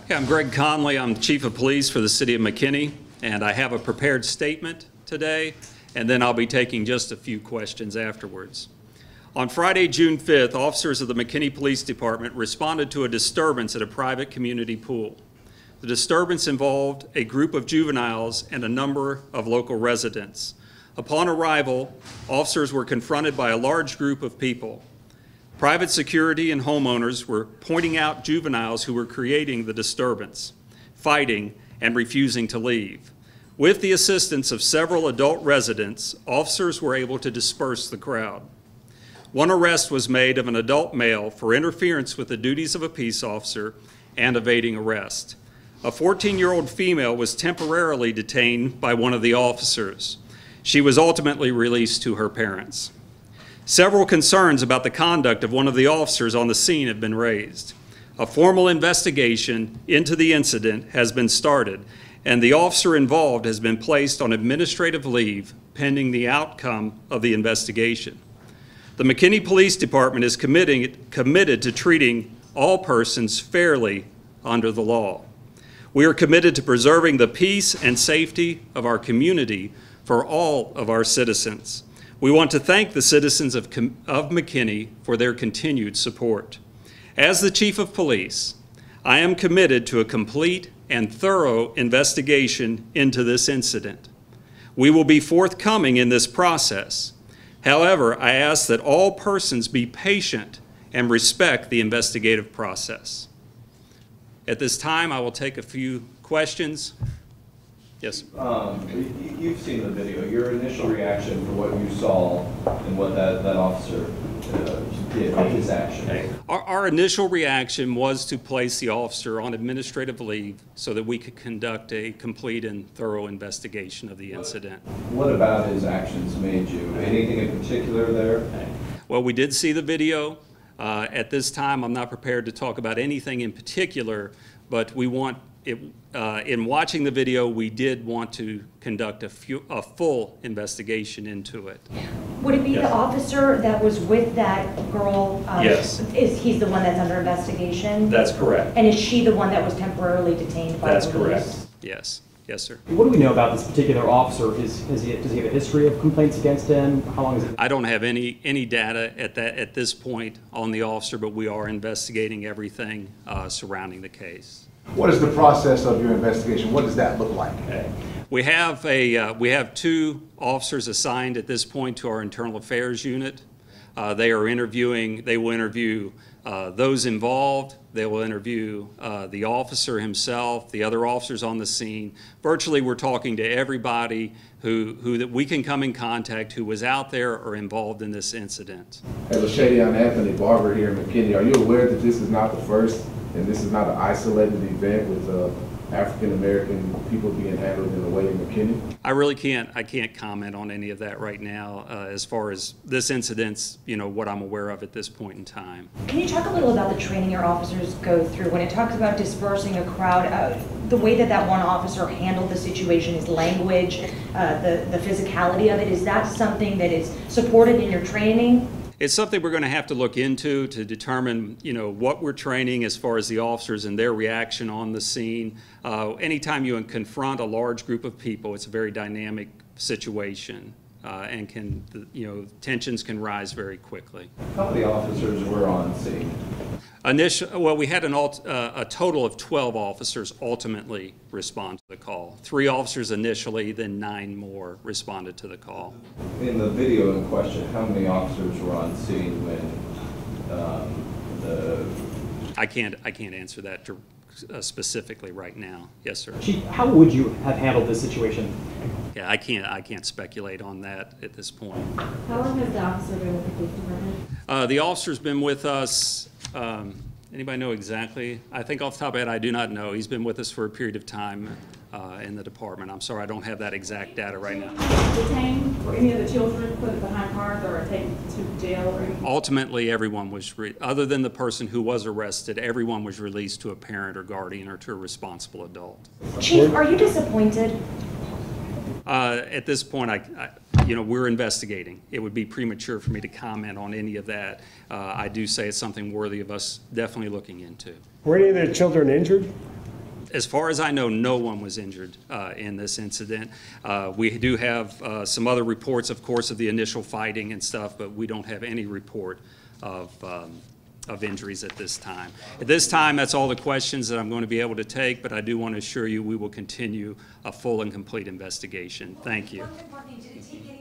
Yeah, I'm Greg Conley. I'm Chief of Police for the City of McKinney, and I have a prepared statement today, and then I'll be taking just a few questions afterwards. On Friday, June 5th, officers of the McKinney Police Department responded to a disturbance at a private community pool. The disturbance involved a group of juveniles and a number of local residents. Upon arrival, officers were confronted by a large group of people. Private security and homeowners were pointing out juveniles who were creating the disturbance, fighting, and refusing to leave. With the assistance of several adult residents, officers were able to disperse the crowd. One arrest was made of an adult male for interference with the duties of a peace officer and evading arrest. A 14-year-old female was temporarily detained by one of the officers. She was ultimately released to her parents. Several concerns about the conduct of one of the officers on the scene have been raised. A formal investigation into the incident has been started, and the officer involved has been placed on administrative leave pending the outcome of the investigation. The McKinney Police Department is committed to treating all persons fairly under the law. We are committed to preserving the peace and safety of our community for all of our citizens. We want to thank the citizens of McKinney for their continued support. As the Chief of Police, I am committed to a complete and thorough investigation into this incident. We will be forthcoming in this process. However, I ask that all persons be patient and respect the investigative process. At this time, I will take a few questions. Yes. You've seen the video. Your initial reaction for what you saw and what that officer did with his action? Our initial reaction was to place the officer on administrative leave so that we could conduct a complete and thorough investigation of the incident. What about his actions made you? Anything in particular there? Well, we did see the video. At this time, I'm not prepared to talk about anything in particular, but we want it, in watching the video, we did want to conduct a full investigation into it. Would it be the officer that was with that girl? Yes. He's the one that's under investigation? That's correct. And is she the one that was temporarily detained by That's police? correct. Yes. Yes, sir. What do we know about this particular officer? Does he have a history of complaints against him? How long is it? I don't have any data at this point on the officer, but we are investigating everything surrounding the case. What is the process of your investigation? What does that look like? Okay. We have two officers assigned at this point to our internal affairs unit. They will interview those involved. They will interview the officer himself, the other officers on the scene. Virtually, we're talking to everybody who that we can come in contact who was out there or involved in this incident. As a Shady, I'm Anthony Barber here in McKinney. Are you aware that this is not the first and this is not an isolated event with African American people being handled in a way in McKinney? I can't comment on any of that right now. As far as this incident's, what I'm aware of at this point in time. Can you talk a little about the training your officers go through when it talks about dispersing a crowd? The way that one officer handled the situation, his language, the physicality of it, is that something that is supported in your training? It's something we're going to have to look into to determine, what we're training as far as the officers and their reaction on the scene. Anytime you confront a large group of people, it's a very dynamic situation, and tensions can rise very quickly. How many officers were on scene? We had a total of 12 officers ultimately respond to the call. 3 officers initially, then 9 more responded to the call. In the video in question, how many officers were on scene when I can't answer that specifically right now. Yes, sir. Chief, how would you have handled this situation? Yeah, I can't speculate on that at this point. How long has the officer been with the police department? The officer's been with us. Anybody know exactly? I think off the top of my head, I do not know. He's been with us for a period of time in the department. I'm sorry, I don't have that exact data right now. Detained or any of the children put behind bars or taken to jail or anything? Ultimately, everyone was, other than the person who was arrested, everyone was released to a parent or guardian or to a responsible adult. Chief, are you disappointed? At this point, we're investigating. It would be premature for me to comment on any of that. I do say it's something worthy of us definitely looking into. Were any of the children injured? As far as I know, no one was injured in this incident. We do have some other reports, of course, of the initial fighting and stuff, but we don't have any report of injuries at this time. At this time, that's all the questions that I'm going to be able to take, but I do want to assure you we will continue a full and complete investigation. Thank you. One more thing, did it take any